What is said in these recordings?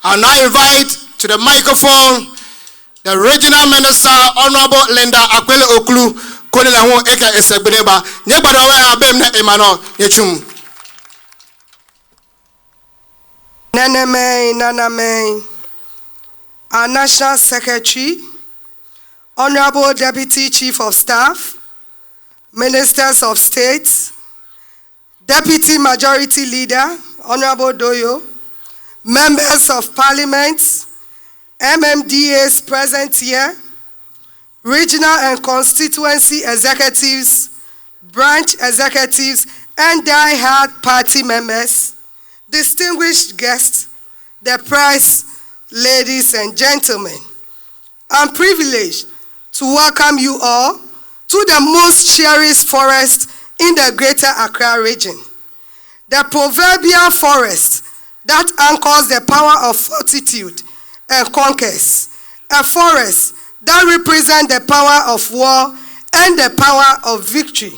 I'll now invite to the microphone the Regional Minister, Honorable Linda Akwele Okulu, Kolila Ho Eka Esegbeneba, Nyebadawe Abemna Emano, Yechum. Naname, our National Secretary, Honorable Deputy Chief of Staff, Ministers of State, Deputy Majority Leader, Honorable Doyo, Members of Parliament, MMDAs present here, regional and constituency executives, branch executives, and die-hard party members, distinguished guests, the press, ladies and gentlemen. I'm privileged to welcome you all to the most cherished forest in the Greater Accra region, the proverbial forest that anchors the power of fortitude and conquers, a forest that represents the power of war and the power of victory.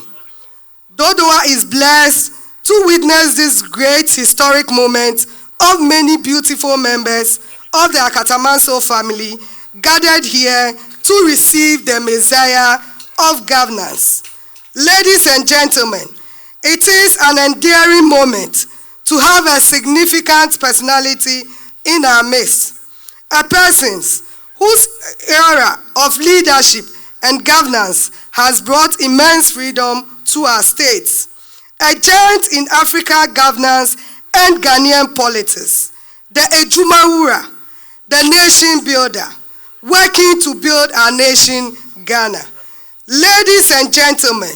Dodowa is blessed to witness this great historic moment of many beautiful members of the Akatamanso family gathered here to receive the Messiah of governance. Ladies and gentlemen, it is an endearing moment to have a significant personality in our midst, a person whose era of leadership and governance has brought immense freedom to our states, a giant in Africa governance and Ghanaian politics, the Ejumawura, the nation builder, working to build our nation, Ghana. Ladies and gentlemen,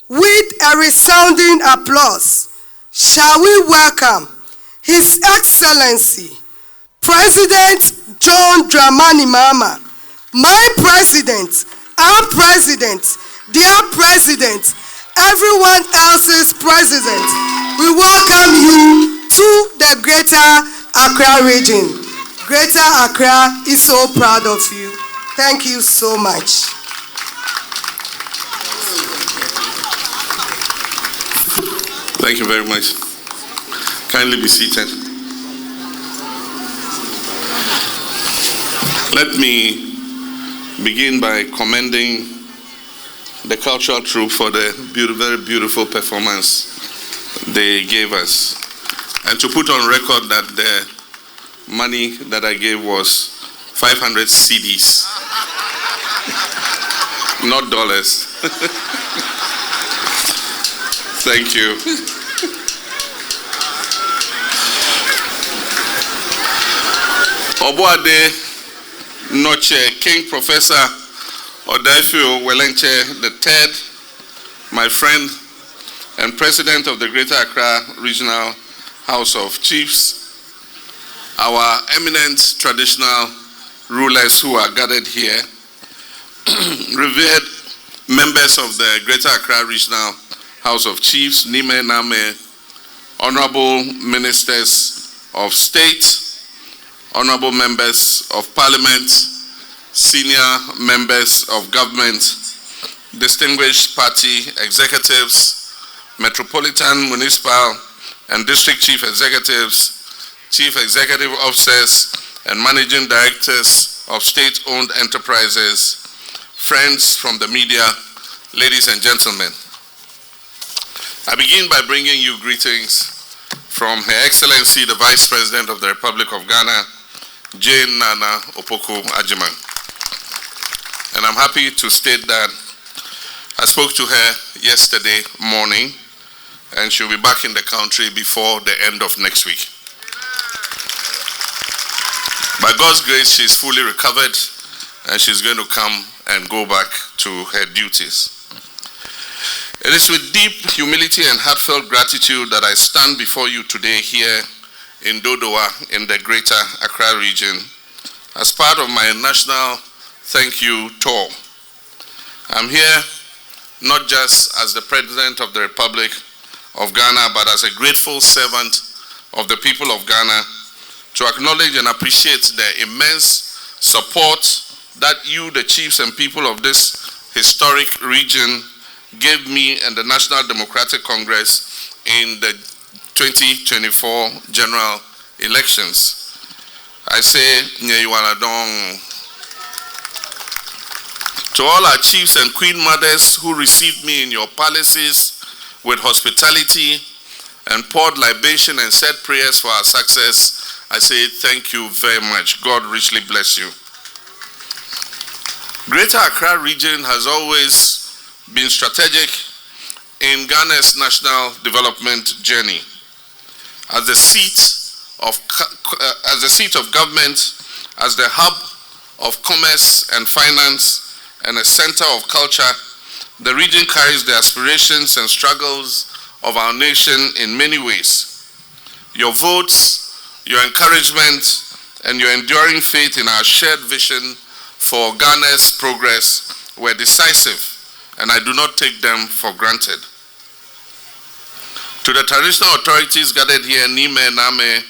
with a resounding applause, shall we welcome His Excellency, President John Dramani Mahama, my president, our president, their president, everyone else's president. We welcome you to the Greater Accra region. Greater Accra is so proud of you. Thank you so much. Thank you very much. Kindly be seated. Let me begin by commending the cultural troupe for the very beautiful performance they gave us. And to put on record that the money that I gave was 500 CDs, not dollars. Thank you. Oboade Noche, King Professor Odaifio Welenche III, my friend and President of the Greater Accra Regional House of Chiefs, our eminent traditional rulers who are gathered here, revered members of the Greater Accra Regional House of Chiefs, Nime Name, honorable ministers of state, honorable members of parliament, senior members of government, distinguished party executives, metropolitan, municipal, and district chief executives, chief executive officers, and managing directors of state-owned enterprises, friends from the media, ladies and gentlemen. I begin by bringing you greetings from Her Excellency, the Vice President of the Republic of Ghana, Jane Nana Opoku Ajiman. And I'm happy to state that I spoke to her yesterday morning, and she'll be back in the country before the end of next week. By God's grace, she's fully recovered, and she's going to come and go back to her duties. It is with deep humility and heartfelt gratitude that I stand before you today here in Dodowa in the Greater Accra region as part of my national thank you tour. I'm here not just as the President of the Republic of Ghana, but as a grateful servant of the people of Ghana to acknowledge and appreciate the immense support that you, the chiefs and people of this historic region, gave me and the National Democratic Congress in the 2024 general elections. I say, Nyeyiwaladong. To all our chiefs and queen mothers who received me in your palaces with hospitality and poured libation and said prayers for our success, I say thank you very much. God richly bless you. Greater Accra region has always been strategic in Ghana's national development journey. As the seat of government, as the hub of commerce and finance, and a center of culture, the region carries the aspirations and struggles of our nation in many ways. Your votes, your encouragement, and your enduring faith in our shared vision for Ghana's progress were decisive, and I do not take them for granted. To the traditional authorities gathered here, Nime Name,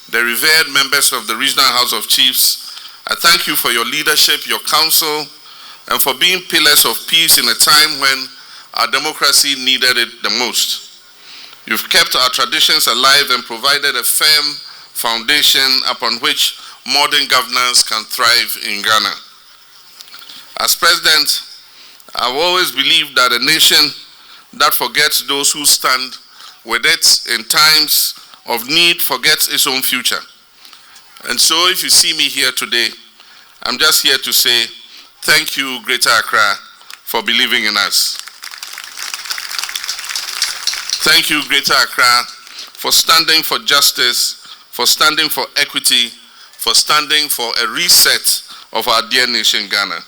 the revered members of the Regional House of Chiefs, I thank you for your leadership, your counsel, and for being pillars of peace in a time when our democracy needed it the most. You've kept our traditions alive and provided a firm foundation upon which modern governance can thrive in Ghana. As president, I've always believed that a nation that forgets those who stand with it in times of need forgets its own future. And so if you see me here today, I'm just here to say, thank you, Greater Accra, for believing in us. Thank you, Greater Accra, for standing for justice, for standing for equity, for standing for a reset of our dear nation, Ghana.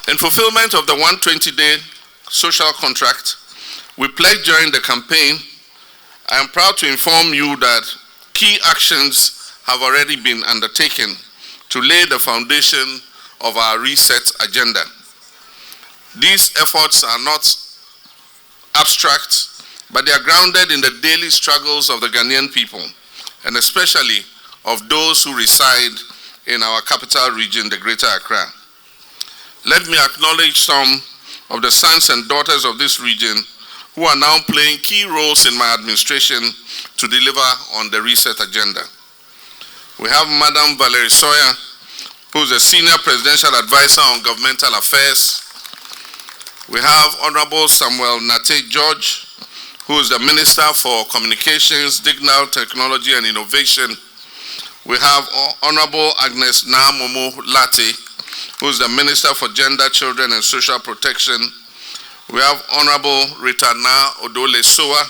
In fulfillment of the 120-day social contract we pledged during the campaign, I am proud to inform you that key actions have already been undertaken to lay the foundation of our reset agenda. These efforts are not abstract, but they are grounded in the daily struggles of the Ghanaian people, and especially of those who reside in our capital region, the Greater Accra. Let me acknowledge some of the sons and daughters of this region who are now playing key roles in my administration to deliver on the reset agenda. We have Madam Valerie Sawyer, who is a Senior Presidential Advisor on Governmental Affairs. We have Honorable Samuel Nate George, who is the Minister for Communications, Digital Technology and Innovation. We have Honorable Agnes Namomo Lati, who is the Minister for Gender, Children and Social Protection. We have Honorable Rita Na Odole Soa,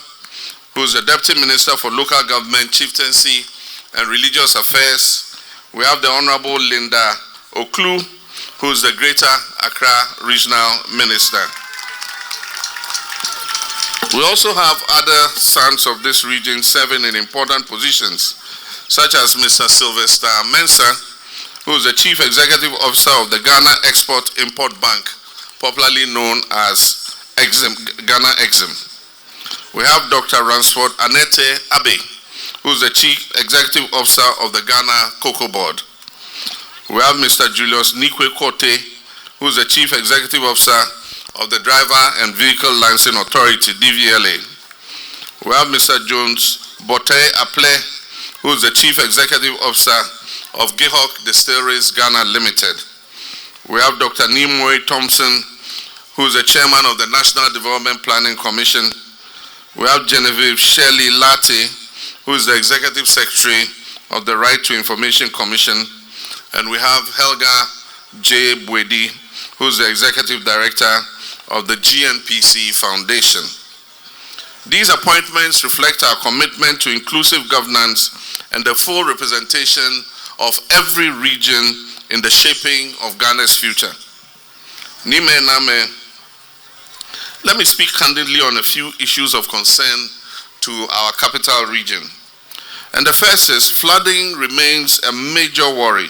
who is the Deputy Minister for Local Government, Chieftaincy and Religious Affairs. We have the Honorable Linda Oklu, who is the Greater Accra Regional Minister. We also have other sons of this region serving in important positions, such as Mr. Sylvester Mensah, who is the Chief Executive Officer of the Ghana Export-Import Bank, popularly known as Ghana Exim. We have Dr. Ransford Anete Abe, who is the Chief Executive Officer of the Ghana Cocoa Board. We have Mr. Julius Nikwe Kote, who is the Chief Executive Officer of the Driver and Vehicle Licensing Authority, DVLA. We have Mr. Jones Bote Aple, who is the Chief Executive Officer of Gihok Distilleries Ghana Limited. We have Dr. Nimoy Thompson, who is the Chairman of the National Development Planning Commission. We have Genevieve Shirley Lati, who is the Executive Secretary of the Right to Information Commission. And we have Helga J. Bwedi, who is the Executive Director of the GNPC Foundation. These appointments reflect our commitment to inclusive governance and the full representation of every region in the shaping of Ghana's future. Nime Name, let me speak candidly on a few issues of concern to our capital region. And the first is flooding remains a major worry.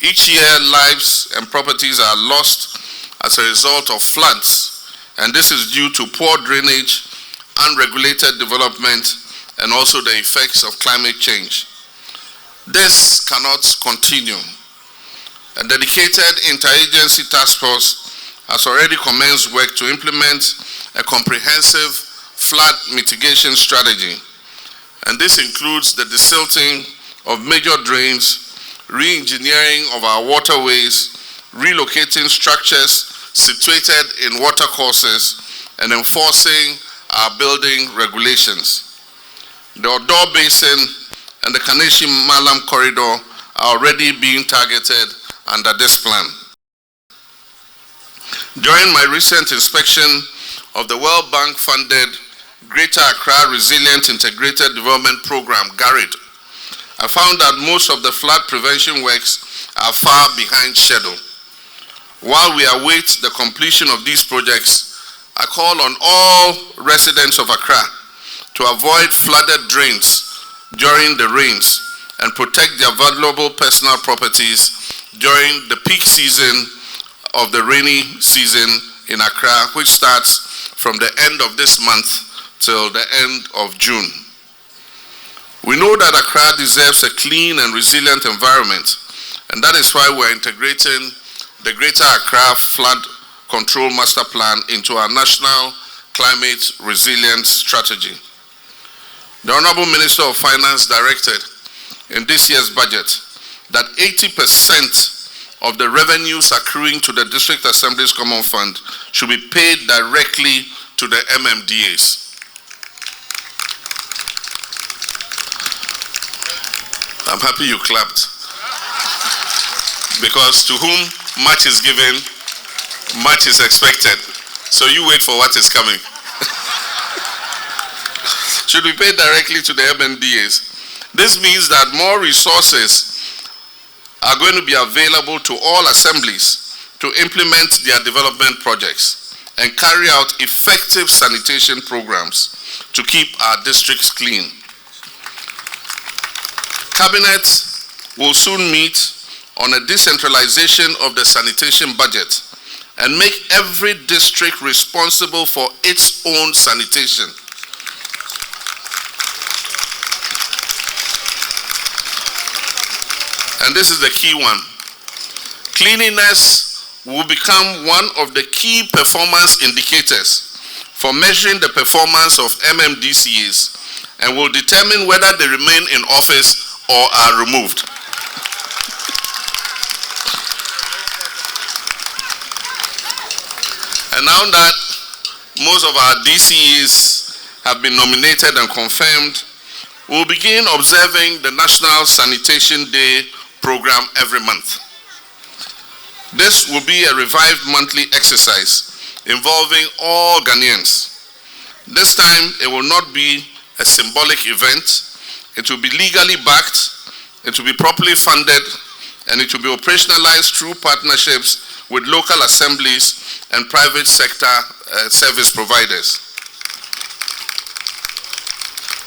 Each year, lives and properties are lost as a result of floods, and this is due to poor drainage, unregulated development, and also the effects of climate change. This cannot continue. A dedicated interagency task force has already commenced work to implement a comprehensive flood mitigation strategy. and this includes the desilting of major drains, re-engineering of our waterways, relocating structures situated in watercourses, and enforcing our building regulations. The Odo Basin and the Kaneshi-Malam corridor are already being targeted under this plan. During my recent inspection of the World Bank funded Greater Accra Resilient Integrated Development Program, GARID, I found that most of the flood prevention works are far behind schedule. While we await the completion of these projects, I call on all residents of Accra to avoid flooded drains during the rains and protect their valuable personal properties during the peak season of the rainy season in Accra, which starts from the end of this month till the end of June. We know that Accra deserves a clean and resilient environment, and that is why we're integrating the Greater Accra Flood Control Master Plan into our National Climate Resilience Strategy. The Honorable Minister of Finance directed in this year's budget that 80% of the revenues accruing to the District Assembly's Common Fund should be paid directly to the MMDAs. I'm happy you clapped, because to whom much is given, much is expected. So you wait for what is coming. Should be paid directly to the MMDAs. This means that more resources are going to be available to all assemblies to implement their development projects and carry out effective sanitation programs to keep our districts clean. Cabinet will soon meet on a decentralization of the sanitation budget and make every district responsible for its own sanitation. And this is the key one. Cleanliness will become one of the key performance indicators for measuring the performance of MMDCAs and will determine whether they remain in office or are removed. And now that most of our DCEs have been nominated and confirmed, we'll begin observing the National Sanitation Day program every month. This will be a revived monthly exercise involving all Ghanaians. This time, it will not be a symbolic event. It will be legally backed, it will be properly funded, and it will be operationalized through partnerships with local assemblies and private sector service providers.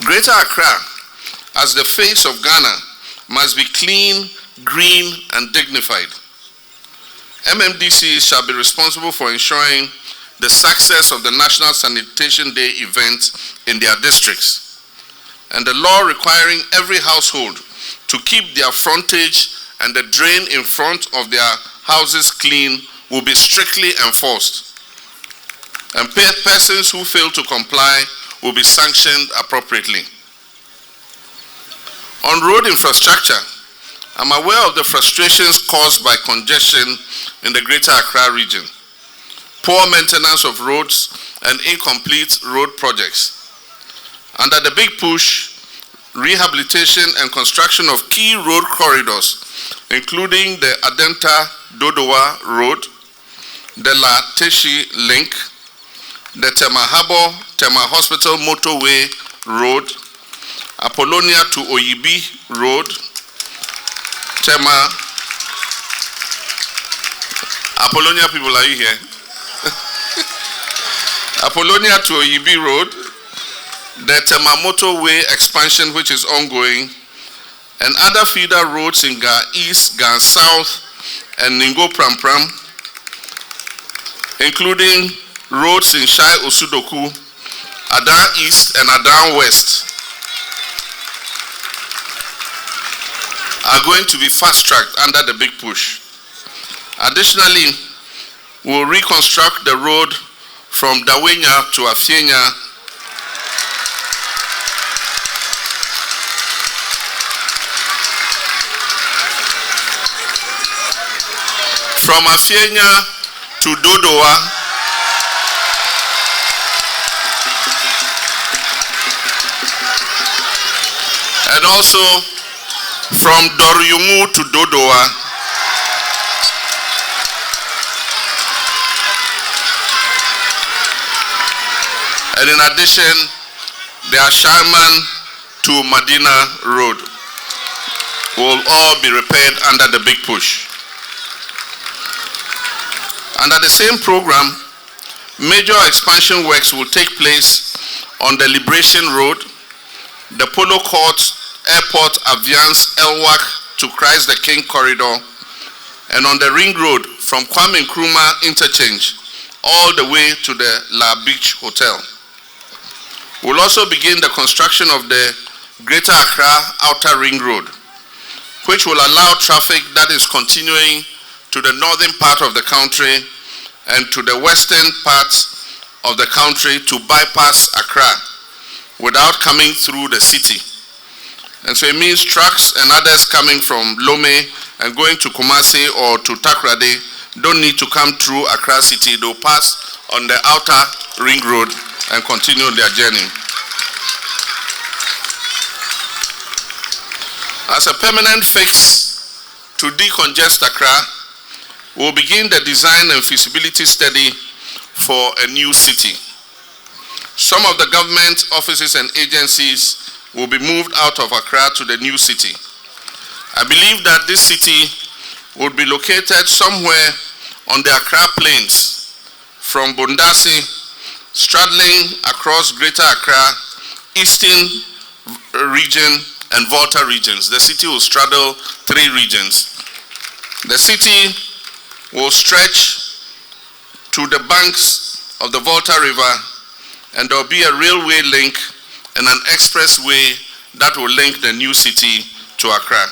Greater Accra, as the face of Ghana, must be clean, green, and dignified. MMDCs shall be responsible for ensuring the success of the National Sanitation Day event in their districts. And the law requiring every household to keep their frontage and the drain in front of their houses clean will be strictly enforced. And persons who fail to comply will be sanctioned appropriately. On road infrastructure, I'm aware of the frustrations caused by congestion in the Greater Accra region, poor maintenance of roads, and incomplete road projects. Under the big push, rehabilitation and construction of key road corridors, including the Adenta-Dodowa Road, the La Teshi Link, the Tema Hospital Motorway Road, Apollonia to Oyibi Road, Apollonia people, are you here? Apollonia to Oyibi Road, the Tema Motorway expansion, which is ongoing, and other feeder roads in Ga East, Ga South, and Ningo Pram Pram, including roads in Shai-Osudoku, Adan East, and Adan West, are going to be fast-tracked under the big push. Additionally, we'll reconstruct the road from Dawenya to Afienya From Afienya to Dodowa, and also from Doryumu to Dodowa, and in addition, the Asharman to Medina Road will all be repaired under the big push. Under the same program, major expansion works will take place on the Liberation Road, the Polo Court, Airport, Aviance, Elwak to Christ the King corridor, and on the Ring Road from Kwame Nkrumah interchange all the way to the La Beach Hotel. We'll also begin the construction of the Greater Accra Outer Ring Road, which will allow traffic that is continuing to the northern part of the country and to the western part of the country to bypass Accra without coming through the city. And so it means trucks and others coming from Lome and going to Kumasi or to Takrade don't need to come through Accra city. They'll pass on the outer ring road and continue their journey. As a permanent fix to decongest Accra, we'll begin the design and feasibility study for a new city. Some of the government offices and agencies will be moved out of Accra to the new city. I believe that this city would be located somewhere on the Accra Plains, from Bondasi, straddling across Greater Accra, Eastern region, and Volta regions. The city will straddle 3 regions. The city will stretch to the banks of the Volta River, and there will be a railway link and an expressway that will link the new city to Accra.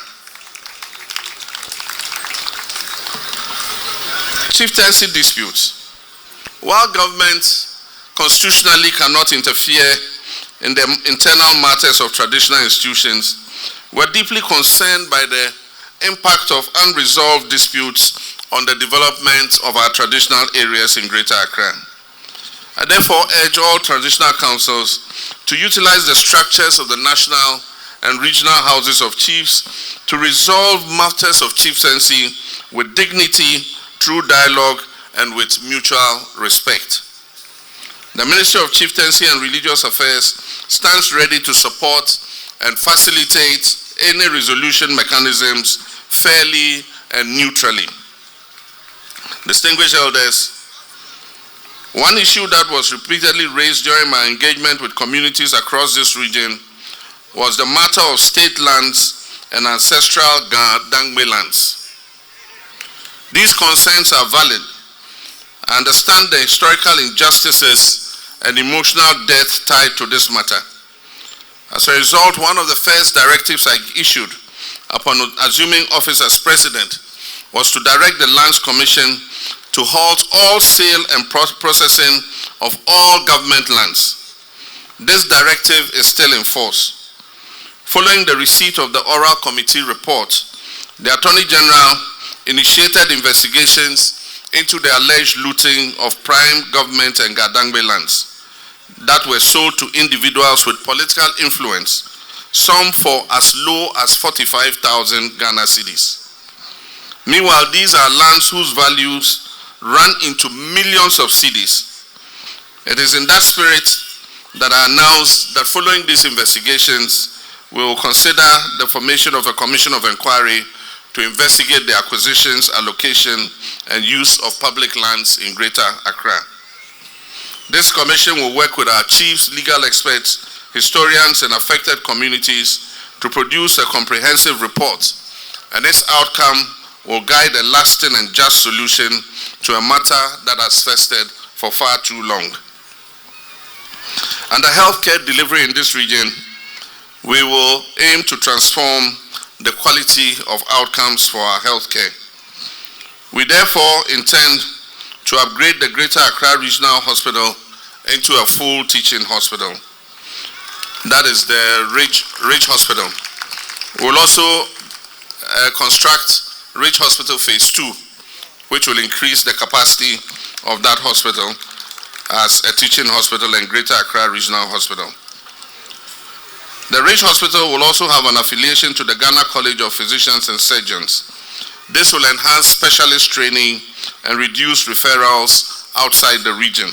Chieftaincy disputes. While government constitutionally cannot interfere in the internal matters of traditional institutions, we're deeply concerned by the impact of unresolved disputes on the development of our traditional areas in Greater Accra. I therefore urge all traditional councils to utilize the structures of the national and regional houses of chiefs to resolve matters of chieftaincy with dignity, through dialogue, and with mutual respect. The Ministry of Chieftaincy and Religious Affairs stands ready to support and facilitate any resolution mechanisms fairly and neutrally. Distinguished elders, one issue that was repeatedly raised during my engagement with communities across this region was the matter of state lands and ancestral Dangme lands. These concerns are valid. I understand the historical injustices and emotional death tied to this matter. As a result, one of the first directives I issued upon assuming office as president was to direct the Lands Commission to halt all sale and processing of all government lands. This directive is still in force. Following the receipt of the oral committee report, the Attorney General initiated investigations into the alleged looting of prime government and Gadangbe lands that were sold to individuals with political influence, some for as low as 45,000 Ghana cedis. Meanwhile, these are lands whose values run into millions of cedis. It is in that spirit that I announced that following these investigations, we will consider the formation of a commission of inquiry to investigate the acquisitions, allocation, and use of public lands in Greater Accra. This commission will work with our chiefs, legal experts, historians, and affected communities to produce a comprehensive report, and its outcome will guide a lasting and just solution to a matter that has festered for far too long. Under healthcare delivery in this region, we will aim to transform the quality of outcomes for our healthcare. We therefore intend to upgrade the Greater Accra Regional Hospital into a full teaching hospital. That is the Ridge Hospital. We'll also construct Ridge Hospital Phase 2, which will increase the capacity of that hospital as a teaching hospital and Greater Accra Regional Hospital. The Ridge Hospital will also have an affiliation to the Ghana College of Physicians and Surgeons. This will enhance specialist training and reduce referrals outside the region.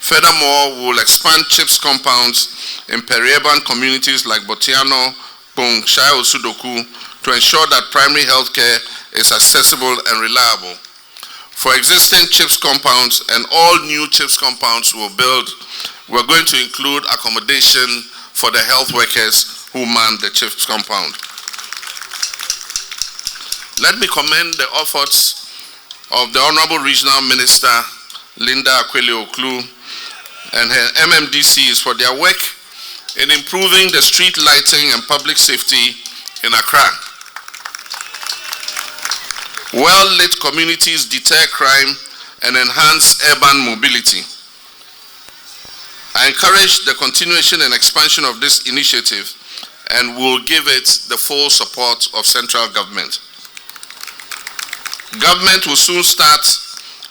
Furthermore, we will expand CHIPS compounds in peri-urban communities like Botiano, Pung, Shai-Osudoku to ensure that primary health care is accessible and reliable. For existing CHIPS compounds and all new CHIPS compounds we will build, we're going to include accommodation for the health workers who man the CHIPS compound. Let me commend the efforts of the Honorable Regional Minister, Linda Akwele-Oklu, and her MMDCs for their work in improving the street lighting and public safety in Accra. Well-lit communities deter crime and enhance urban mobility. I encourage the continuation and expansion of this initiative and will give it the full support of central government. Government will soon start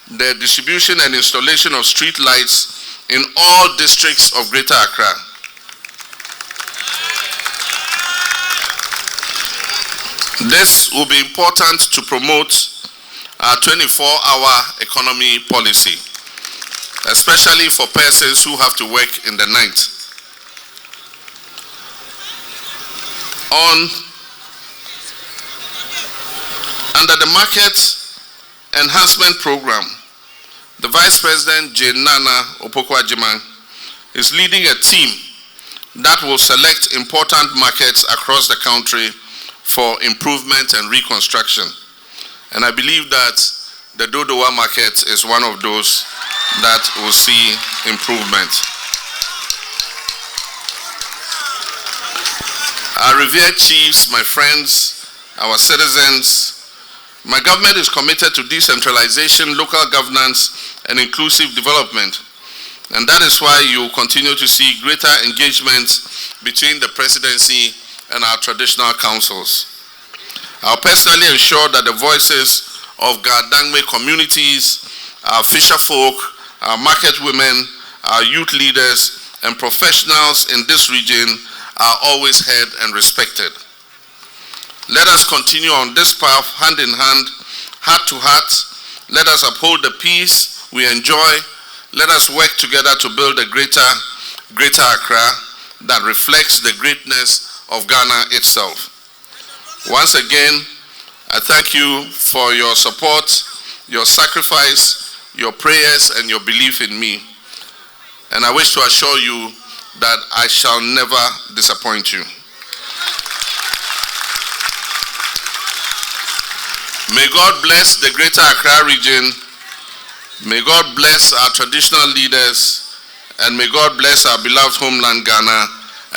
the distribution and installation of street lights in all districts of Greater Accra. This will be important to promote our 24-hour economy policy, especially for persons who have to work in the night. Under the Market Enhancement Program, the Vice President, Jane Nana Opoku-Agyemang, is leading a team that will select important markets across the country for improvement and reconstruction. And I believe that the Dodowa market is one of those that will see improvement. Our revered chiefs, my friends, our citizens, my government is committed to decentralization, local governance, and inclusive development. And that is why you continue to see greater engagement between the presidency and our traditional councils. I'll personally ensure that the voices of Gardangme communities, our fisher folk, our market women, our youth leaders, and professionals in this region are always heard and respected. Let us continue on this path hand in hand, heart to heart. Let us uphold the peace we enjoy. Let us work together to build a greater Accra that reflects the greatness of Ghana itself. Once again, I thank you for your support, your sacrifice, your prayers, and your belief in me. And I wish to assure you that I shall never disappoint you. May God bless the Greater Accra region. May God bless our traditional leaders. And may God bless our beloved homeland Ghana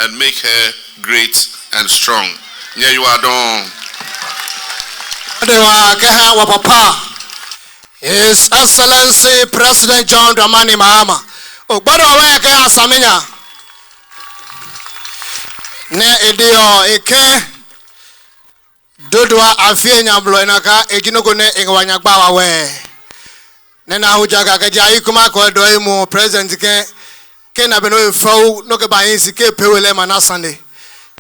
and make her great and strong. Yeah, you are done. His Excellency President John Dramani Mahama. Oh, but away ke asamenya. Ne edio eke Dodowa Afienya bloinaka eginoko ne egwanya gbawa we. Ne na hujaga ke jai kuma ko Doryumu president ke na beno ifau no ke bayin ke pewele mana Sunday.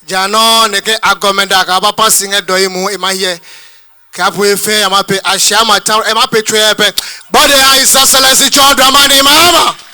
Jano ne ke agomenda ka ba passing Doryumu emahie ka po efe amape ashama town emape trepe. Body His Excellency John Dramani Mahama.